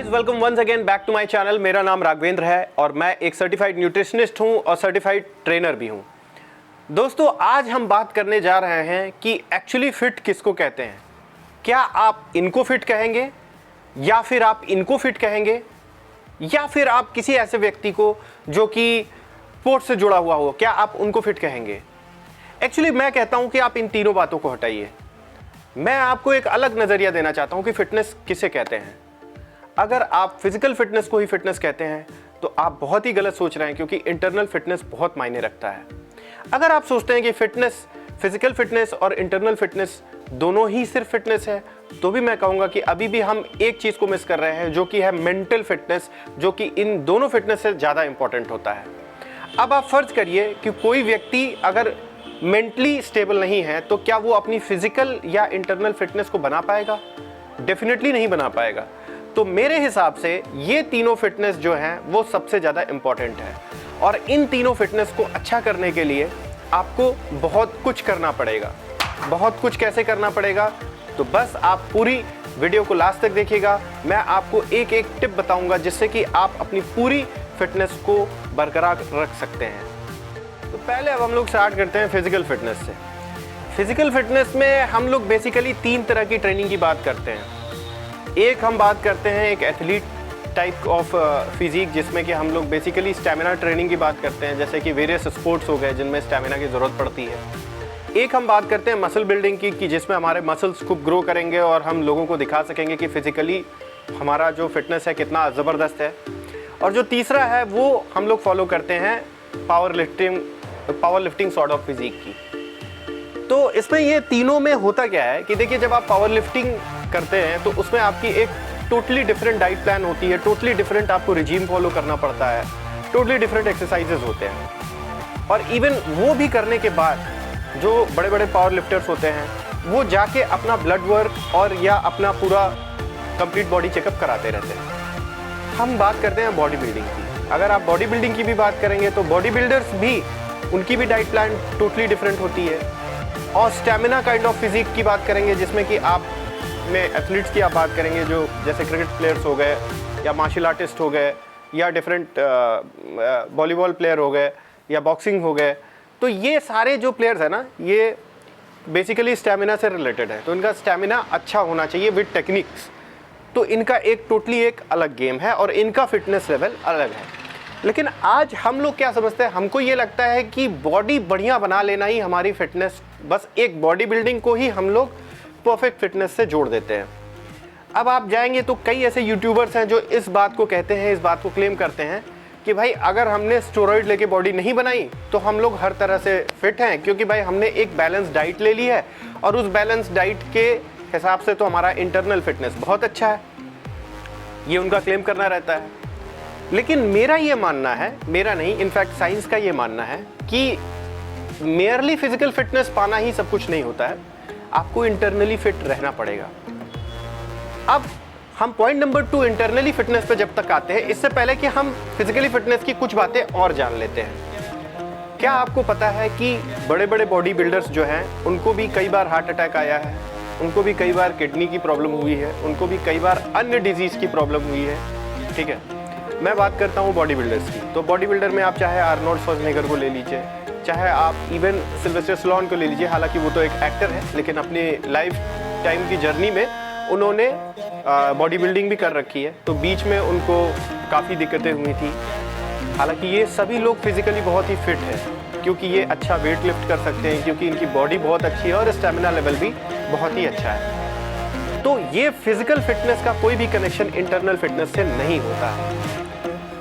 Welcome once again back to my channel. मेरा नाम राघवेंद्र है और मैं एक सर्टिफाइड न्यूट्रिशनिस्ट हूं और सर्टिफाइड ट्रेनर भी हूं। दोस्तों, आज हम बात करने जा रहे हैं कि एक्चुअली फिट किसको कहते हैं। क्या आप इनको फिट कहेंगे या फिर आप इनको फिट कहेंगे या फिर आप किसी ऐसे व्यक्ति को जो कि स्पोर्ट्स से जुड़ा हुआ हो, क्या आप उनको फिट कहेंगे। एक्चुअली मैं कहता हूं कि आप इन तीनों बातों को हटाइए। मैं आपको एक अलग नज़रिया देना चाहता हूं कि फिटनेस किसे कहते हैं। अगर आप फिजिकल फिटनेस को ही फिटनेस कहते हैं तो आप बहुत ही गलत सोच रहे हैं, क्योंकि इंटरनल फिटनेस बहुत मायने रखता है। अगर आप सोचते हैं कि फिटनेस, फिजिकल फिटनेस और इंटरनल फिटनेस दोनों ही सिर्फ फिटनेस है, तो भी मैं कहूँगा कि अभी भी हम एक चीज़ को मिस कर रहे हैं, जो कि है मेंटल फिटनेस, जो कि इन दोनों फिटनेस से ज़्यादा इंपॉर्टेंट होता है। अब आप फर्ज करिए कि कोई व्यक्ति अगर मेंटली स्टेबल नहीं है तो क्या वो अपनी फिजिकल या इंटरनल फिटनेस को बना पाएगा? डेफिनेटली नहीं बना पाएगा। तो मेरे हिसाब से ये तीनों फिटनेस जो हैं वो सबसे ज़्यादा इम्पॉर्टेंट है, और इन तीनों फिटनेस को अच्छा करने के लिए आपको बहुत कुछ करना पड़ेगा। बहुत कुछ कैसे करना पड़ेगा? तो बस आप पूरी वीडियो को लास्ट तक देखिएगा। मैं आपको एक एक टिप बताऊंगा जिससे कि आप अपनी पूरी फिटनेस को बरकरार रख सकते हैं। तो पहले अब हम लोग स्टार्ट करते हैं फिजिकल फिटनेस से। फिजिकल फिटनेस में हम लोग बेसिकली 3 तरह की ट्रेनिंग की बात करते हैं। एक हम बात करते हैं एक एथलीट टाइप ऑफ फिजिक, जिसमें कि हम लोग बेसिकली स्टैमिना ट्रेनिंग की बात करते हैं, जैसे कि वेरियस स्पोर्ट्स हो गए जिनमें स्टैमिना की ज़रूरत पड़ती है। एक हम बात करते हैं मसल बिल्डिंग की, कि जिसमें हमारे मसल्स खूब ग्रो करेंगे और हम लोगों को दिखा सकेंगे कि फिजिकली हमारा जो फिटनेस है कितना ज़बरदस्त है। और जो तीसरा है वो हम लोग फॉलो करते हैं power lifting sort of physique की। तो इसमें ये तीनों में होता क्या है कि देखिए, जब आप पावर लिफ्टिंग करते हैं तो उसमें आपकी एक टोटली डिफरेंट डाइट प्लान होती है, टोटली डिफरेंट आपको रिजीम फॉलो करना पड़ता है, टोटली डिफरेंट एक्सरसाइजेज होते हैं। और इवन वो भी करने के बाद जो बड़े बड़े पावर लिफ्टर्स होते हैं वो जाके अपना ब्लड वर्क और या अपना पूरा कंप्लीट बॉडी चेकअप कराते रहते हैं। हम बात करते हैं बॉडी बिल्डिंग की। अगर आप बॉडी बिल्डिंग की भी बात करेंगे तो बॉडी बिल्डर्स भी, उनकी भी डाइट प्लान टोटली डिफरेंट होती है। और स्टैमिना काइंड ऑफ फिजिक की बात करेंगे, जिसमें कि आप में एथलीट्स की आप बात करेंगे जो जैसे क्रिकेट प्लेयर्स हो गए या मार्शल आर्टिस्ट हो गए या डिफरेंट वॉलीबॉल प्लेयर हो गए या बॉक्सिंग हो गए। तो ये सारे जो प्लेयर्स हैं ना, ये बेसिकली स्टैमिना से रिलेटेड है। तो इनका स्टैमिना अच्छा होना चाहिए विद टेक्निक्स। तो इनका एक टोटली एक अलग गेम है और इनका फिटनेस लेवल अलग है। लेकिन आज हम लोग क्या समझते हैं, हमको ये लगता है कि बॉडी बढ़िया बना लेना ही हमारी फिटनेस, बस एक बॉडी बिल्डिंग को ही हम लोग परफेक्ट फिटनेस से जोड़ देते हैं। अब आप जाएंगे तो कई ऐसे यूट्यूबर्स हैं जो इस बात को कहते हैं, इस बात को क्लेम करते हैं कि भाई अगर हमने स्टेरॉइड लेके बॉडी नहीं बनाई तो हम लोग हर तरह से फिट हैं, क्योंकि भाई हमने एक बैलेंस डाइट ले ली है और उस बैलेंस डाइट के हिसाब से तो हमारा इंटरनल फिटनेस बहुत अच्छा है। ये उनका क्लेम करना रहता है। लेकिन मेरा ये मानना है, मेरा नहीं, इनफैक्ट साइंस का ये मानना है कि मेयरली फिजिकल फिटनेस पाना ही सब कुछ नहीं होता है, आपको इंटरनली फिट रहना पड़ेगा। अब हम पॉइंट नंबर 2 इंटरनली फिटनेस पे जब तक आते हैं, इससे पहले कि हम फिजिकली फिटनेस की कुछ बातें और जान लेते हैं। क्या आपको पता है कि बड़े बड़े बॉडी बिल्डर्स जो हैं उनको भी कई बार हार्ट अटैक आया है, उनको भी कई बार किडनी की प्रॉब्लम हुई है, उनको भी कई बार अन्य डिजीज़ की प्रॉब्लम हुई है। ठीक है, मैं बात करता हूँ बॉडी बिल्डर्स की। तो बॉडी बिल्डर में आप चाहे आर्नोल्ड श्वार्ज़नेगर को ले लीजिए, चाहे आप इवन सिल्वेस्टर स्टैलोन को ले लीजिए। हालांकि वो तो एक एक्टर है, लेकिन अपनी लाइफ टाइम की जर्नी में उन्होंने बॉडी बिल्डिंग भी कर रखी है। तो बीच में उनको काफ़ी दिक्कतें हुई थी। हालांकि ये सभी लोग फिजिकली बहुत ही फिट हैं, क्योंकि ये अच्छा वेट लिफ्ट कर सकते हैं, क्योंकि इनकी बॉडी बहुत अच्छी है और स्टेमिना लेवल भी बहुत ही अच्छा है। तो ये फिजिकल फिटनेस का कोई भी कनेक्शन इंटरनल फिटनेस से नहीं होता है।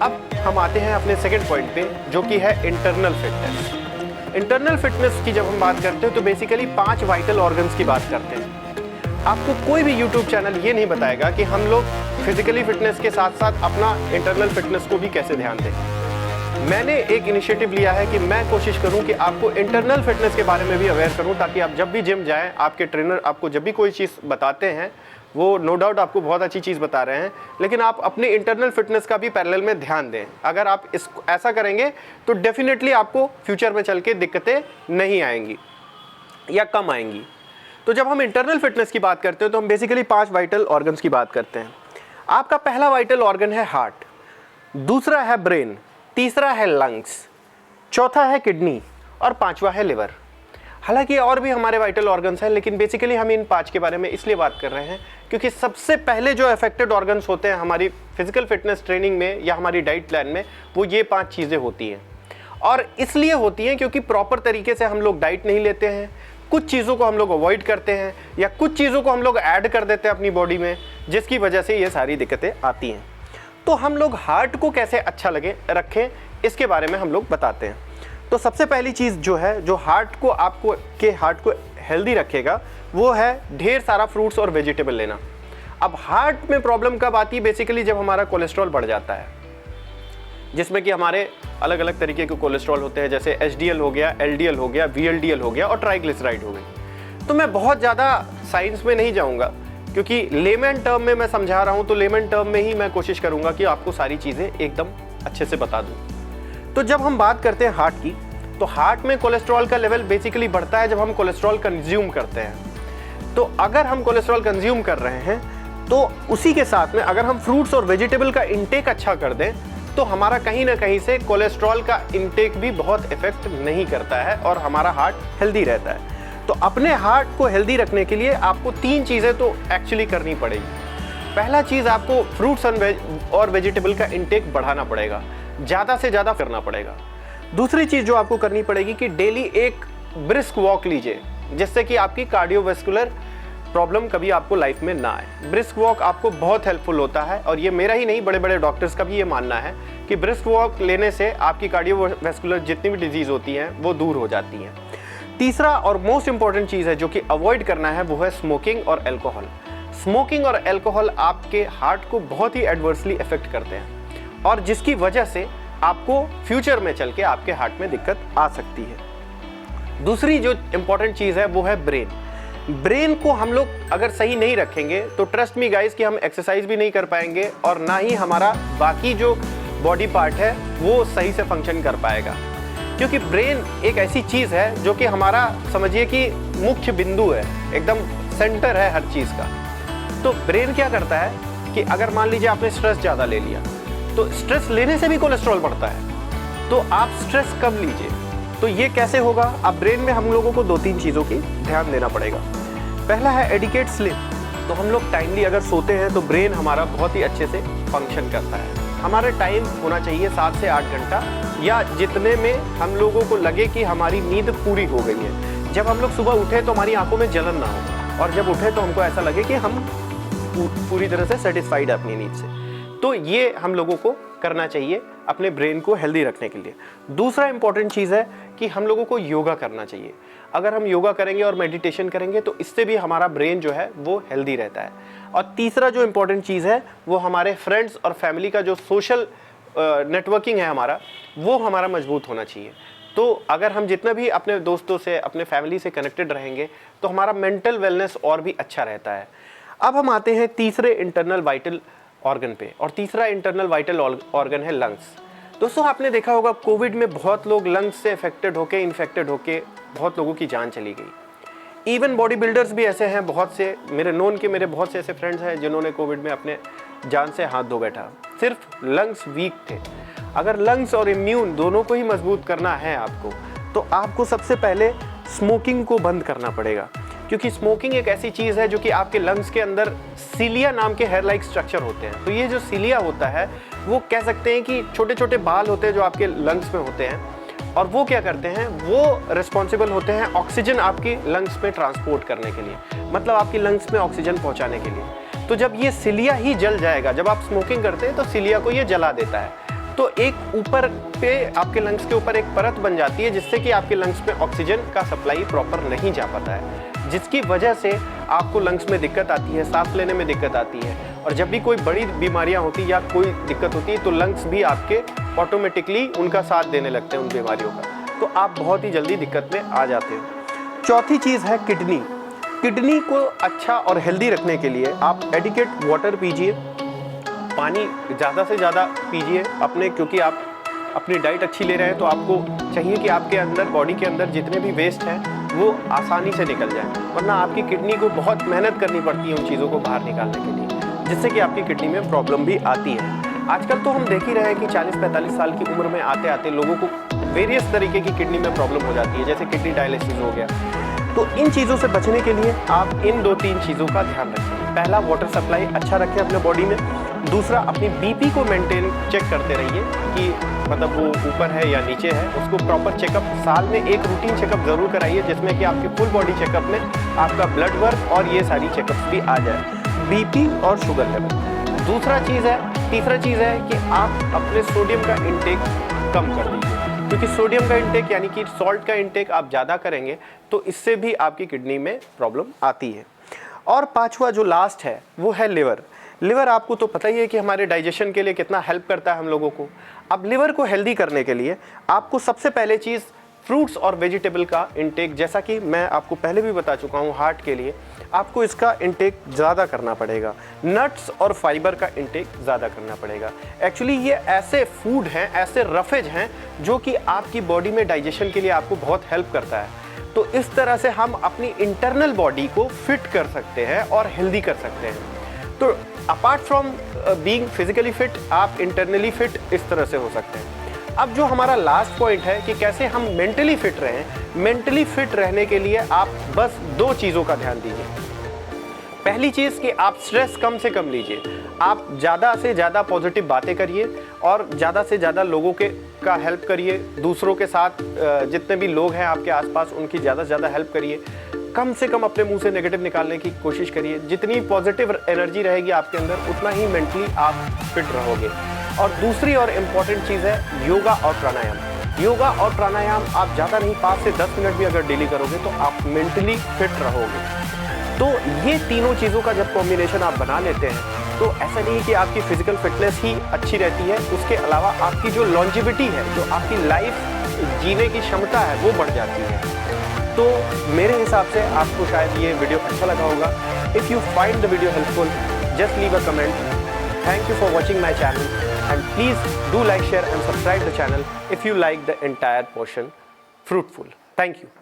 अब हम आते हैं अपने सेकंड पॉइंट पे, जो कि है इंटरनल फिटनेस। इंटरनल फिटनेस की जब हम बात करते हैं तो बेसिकली 5 वाइटल ऑर्गन्स की बात करते हैं। आपको कोई भी यूट्यूब चैनल ये नहीं बताएगा कि हम लोग फिजिकली फिटनेस के साथ साथ अपना इंटरनल फिटनेस को भी कैसे ध्यान दें। मैंने एक इनिशिएटिव लिया है कि मैं कोशिश करूं कि आपको इंटरनल फिटनेस के बारे में भी अवेयर करूं, ताकि आप जब भी जिम जाएं, आपके ट्रेनर आपको जब भी कोई चीज़ बताते हैं, वो नो डाउट आपको बहुत अच्छी चीज़ बता रहे हैं, लेकिन आप अपने इंटरनल फिटनेस का भी पैरेलल में ध्यान दें। अगर आप ऐसा करेंगे तो डेफिनेटली आपको फ्यूचर में चल के दिक्कतें नहीं आएंगी या कम आएंगी। तो जब हम इंटरनल फिटनेस की बात करते हैं तो हम बेसिकली 5 वाइटल ऑर्गन्स की बात करते हैं। आपका पहला वाइटल ऑर्गन है हार्ट, दूसरा है ब्रेन, तीसरा है लंग्स, चौथा है किडनी और पांचवा है लिवर। हालांकि और भी हमारे वाइटल ऑर्गन्स हैं, लेकिन बेसिकली हम इन 5 के बारे में इसलिए बात कर रहे हैं क्योंकि सबसे पहले जो अफेक्टेड ऑर्गन्स होते हैं हमारी फिजिकल फिटनेस ट्रेनिंग में या हमारी डाइट प्लान में, वो ये 5 चीज़ें होती हैं। और इसलिए होती हैं क्योंकि प्रॉपर तरीके से हम लोग डाइट नहीं लेते हैं, कुछ चीज़ों को हम लोग अवॉइड करते हैं या कुछ चीज़ों को हम लोग ऐड कर देते हैं अपनी बॉडी में, जिसकी वजह से ये सारी दिक्कतें आती हैं। तो हम लोग हार्ट को कैसे अच्छा लगे रखें, इसके बारे में हम लोग बताते हैं। तो सबसे पहली चीज़ जो है, जो हार्ट को हेल्दी रखेगा, वो है ढेर सारा फ्रूट्स और वेजिटेबल लेना। अब हार्ट में प्रॉब्लम कब आती है? बेसिकली जब हमारा कोलेस्ट्रॉल बढ़ जाता है, जिसमें कि हमारे अलग अलग तरीके के कोलेस्ट्रॉल होते हैं, जैसे एचडीएल हो गया, एलडीएल हो गया, वीएलडीएल हो गया और ट्राइग्लिसराइड हो गई। तो मैं बहुत ज़्यादा साइंस में नहीं जाऊँगा क्योंकि लेमन टर्म में मैं समझा रहा हूँ, तो लेमन टर्म में ही मैं कोशिश करूँगा कि आपको सारी चीज़ें एकदम अच्छे से बता दूँ। तो जब हम बात करते हैं हार्ट की, तो हार्ट में कोलेस्ट्रॉल का लेवल बेसिकली बढ़ता है जब हम कोलेस्ट्रॉल कंज्यूम करते हैं। तो अगर हम कोलेस्ट्रॉल कंज्यूम कर रहे हैं तो उसी के साथ में अगर हम फ्रूट्स और वेजिटेबल का इंटेक अच्छा कर दें तो हमारा कहीं ना कहीं से कोलेस्ट्रॉल का इंटेक भी बहुत इफेक्ट नहीं करता है और हमारा हार्ट हेल्दी रहता है। तो अपने हार्ट को हेल्दी रखने के लिए आपको 3 चीज़ें तो एक्चुअली करनी पड़ेगी। पहला चीज़, आपको फ्रूट्स और वेजिटेबल का इंटेक बढ़ाना पड़ेगा, ज़्यादा से ज़्यादा करना पड़ेगा। दूसरी चीज़ जो आपको करनी पड़ेगी कि डेली एक ब्रिस्क वॉक लीजिए, जिससे कि आपकी कार्डियोवैस्कुलर प्रॉब्लम कभी आपको लाइफ में ना आए। ब्रिस्क वॉक आपको बहुत हेल्पफुल होता है और ये मेरा ही नहीं, बड़े बड़े डॉक्टर्स का भी ये मानना है कि ब्रिस्क वॉक लेने से आपकी कार्डियोवैस्कुलर जितनी भी डिजीज़ होती हैं वो दूर हो जाती हैं। तीसरा और मोस्ट इंपॉर्टेंट चीज़ है जो कि अवॉइड करना है, वो है स्मोकिंग और एल्कोहल। स्मोकिंग और एल्कोहल आपके हार्ट को बहुत ही एडवर्सली इफेक्ट करते हैं और जिसकी वजह से आपको फ्यूचर में चल के आपके हार्ट में दिक्कत आ सकती है। दूसरी जो इंपॉर्टेंट चीज़ है वो है ब्रेन। ब्रेन को हम लोग अगर सही नहीं रखेंगे तो ट्रस्ट मी गाइस कि हम एक्सरसाइज भी नहीं कर पाएंगे और ना ही हमारा बाकी जो बॉडी पार्ट है वो सही से फंक्शन कर पाएगा, क्योंकि ब्रेन एक ऐसी चीज़ है जो कि हमारा समझिए कि मुख्य बिंदु है, एकदम सेंटर है हर चीज़ का। तो ब्रेन क्या करता है कि अगर मान लीजिए आपने स्ट्रेस ज़्यादा ले लिया, तो स्ट्रेस लेने से भी कोलेस्ट्रॉल बढ़ता है, तो आप स्ट्रेस कब लीजिए? तो ये कैसे होगा? अब ब्रेन में हम लोगों को 2-3 चीज़ों की ध्यान देना पड़ेगा। पहला है एडिकेट स्लीप। तो हम लोग टाइमली अगर सोते हैं तो ब्रेन हमारा बहुत ही अच्छे से फंक्शन करता है। हमारा टाइम होना चाहिए 7 से 8 घंटा, या जितने में हम लोगों को लगे कि हमारी नींद पूरी हो गई है। जब हम लोग सुबह उठे तो हमारी आंखों में जलन ना हो, और जब उठे तो हमको ऐसा लगे कि हम पूरी तरह से सेटिस्फाइड है अपनी नींद से। तो ये हम लोगों को करना चाहिए अपने ब्रेन को हेल्दी रखने के लिए। दूसरा इंपॉर्टेंट चीज़ है कि हम लोगों को योगा करना चाहिए। अगर हम योगा करेंगे और मेडिटेशन करेंगे तो इससे भी हमारा ब्रेन जो है वो हेल्दी रहता है। और तीसरा जो इंपॉर्टेंट चीज़ है वो हमारे फ्रेंड्स और फैमिली का जो सोशल नेटवर्किंग है हमारा, वो हमारा मजबूत होना चाहिए। तो अगर हम जितना भी अपने दोस्तों से, अपने फैमिली से कनेक्टेड रहेंगे तो हमारा मेंटल वेलनेस और भी अच्छा रहता है। अब हम आते हैं तीसरे इंटरनल वाइटल ऑर्गन पे, और तीसरा इंटरनल वाइटल ऑर्गन है लंग्स। दोस्तों आपने देखा होगा कोविड में बहुत लोग लंग्स से इन्फेक्टेड होके बहुत लोगों की जान चली गई। इवन बॉडी बिल्डर्स भी ऐसे हैं, बहुत से मेरे बहुत से ऐसे फ्रेंड्स हैं जिन्होंने कोविड में अपने जान से हाथ धो बैठा, सिर्फ लंग्स वीक थे। अगर लंग्स और इम्यून दोनों को ही मजबूत करना है आपको, तो आपको सबसे पहले स्मोकिंग को बंद करना पड़ेगा, क्योंकि स्मोकिंग एक ऐसी चीज़ है जो कि आपके लंग्स के अंदर सीलिया नाम के हेयर लाइक स्ट्रक्चर होते हैं। तो ये जो सीलिया होता है वो कह सकते हैं कि छोटे छोटे बाल होते हैं जो आपके लंग्स में होते हैं, और वो क्या करते हैं, वो रिस्पॉन्सिबल होते हैं ऑक्सीजन आपकी लंग्स में ट्रांसपोर्ट करने के लिए, मतलब आपकी लंग्स में ऑक्सीजन पहुंचाने के लिए। तो जब ये सीलिया ही जल जाएगा, जब आप स्मोकिंग करते हैं तो सीलिया को ये जला देता है, तो एक ऊपर पे आपके लंग्स के ऊपर एक परत बन जाती है जिससे कि आपके लंग्स में ऑक्सीजन का सप्लाई प्रॉपर नहीं जा पाता है, जिसकी वजह से आपको लंग्स में दिक्कत आती है, सांस लेने में दिक्कत आती है। और जब भी कोई बड़ी बीमारियां होती या कोई दिक्कत होती है तो लंग्स भी आपके ऑटोमेटिकली उनका साथ देने लगते हैं उन बीमारियों का, तो आप बहुत ही जल्दी दिक्कत में आ जाते हो। चौथी चीज़ है किडनी। किडनी को अच्छा और हेल्दी रखने के लिए आप एडिकेट वाटर पीजिए, पानी ज़्यादा से ज़्यादा पीजिए अपने, क्योंकि आप अपनी डाइट अच्छी ले रहे हैं तो आपको चाहिए कि आपके अंदर, बॉडी के अंदर जितने भी वेस्ट हैं वो आसानी से निकल जाए, वरना आपकी किडनी को बहुत मेहनत करनी पड़ती है उन चीज़ों को बाहर निकालने के लिए। जिससे कि आपकी किडनी में प्रॉब्लम भी आती है। आजकल तो हम देख ही रहे हैं कि 40-45 साल की उम्र में आते आते लोगों को वेरियस तरीके की किडनी में प्रॉब्लम हो जाती है, जैसे किडनी डायलिसिस हो गया। तो इन चीज़ों से बचने के लिए आप इन 2-3 चीज़ों का ध्यान रखें। पहला, वाटर सप्लाई अच्छा रखें अपने बॉडी में। दूसरा, अपनी बीपी को मेंटेन चेक करते रहिए कि मतलब वो ऊपर है या नीचे है। उसको प्रॉपर चेकअप, साल में एक रूटीन चेकअप जरूर कराइए, जिसमें कि आपके फुल बॉडी चेकअप में आपका ब्लड वर्क और ये सारी चेकअप्स भी आ जाए, बीपी और शुगर लेवल। तीसरा चीज़ है कि आप अपने सोडियम का इंटेक कम कर दीजिए, क्योंकि सोडियम का इंटेक यानी कि सॉल्ट का इंटेक आप ज़्यादा करेंगे तो इससे भी आपकी किडनी में प्रॉब्लम आती है। और पांचवा जो लास्ट है वो है लिवर। लिवर आपको तो पता ही है कि हमारे डाइजेशन के लिए कितना हेल्प करता है हम लोगों को। अब लिवर को हेल्दी करने के लिए आपको सबसे पहले चीज़ फ्रूट्स और वेजिटेबल का इंटेक, जैसा कि मैं आपको पहले भी बता चुका हूँ, हार्ट के लिए आपको इसका इंटेक ज़्यादा करना पड़ेगा। नट्स और फाइबर का इंटेक ज़्यादा करना पड़ेगा। एक्चुअली ये ऐसे फूड हैं, ऐसे रफेज हैं जो कि आपकी बॉडी में डाइजेशन के लिए आपको बहुत हेल्प करता है। तो इस तरह से हम अपनी इंटरनल बॉडी को फिट कर सकते हैं और हेल्दी कर सकते हैं। तो apart from being physically fit, आप इंटरनली फिट इस तरह से हो सकते हैं। अब जो हमारा लास्ट पॉइंट है कि कैसे हम मेंटली फिट रहें। मेंटली फिट रहने के लिए आप बस 2 चीज़ों का ध्यान दीजिए। पहली चीज़ कि आप स्ट्रेस कम से कम लीजिए। आप ज़्यादा से ज़्यादा पॉजिटिव बातें करिए और ज़्यादा से ज़्यादा लोगों का हेल्प करिए। दूसरों के साथ जितने भी लोग हैं आपके आसपास, उनकी ज़्यादा से ज़्यादा हेल्प करिए। कम से कम अपने मुंह से नेगेटिव निकालने की कोशिश करिए। जितनी पॉजिटिव एनर्जी रहेगी आपके अंदर, उतना ही मेंटली आप फिट रहोगे। और दूसरी और इम्पॉर्टेंट चीज़ है योगा और प्राणायाम। योगा और प्राणायाम आप ज़्यादा नहीं, 5 से 10 मिनट भी अगर डेली करोगे तो आप मेंटली फिट रहोगे। तो ये तीनों चीज़ों का जब कॉम्बिनेशन आप बना लेते हैं तो ऐसा नहीं कि आपकी फिजिकल फिटनेस ही अच्छी रहती है, उसके अलावा आपकी जो लॉन्जिविटी है, जो आपकी लाइफ जीने की क्षमता है, वो बढ़ जाती है। तो मेरे हिसाब से आपको शायद ये वीडियो अच्छा लगा होगा। If you find the video helpful, just leave a comment. Thank you for watching my channel, and please do like, share and subscribe the channel if you like the entire portion fruitful. Thank you.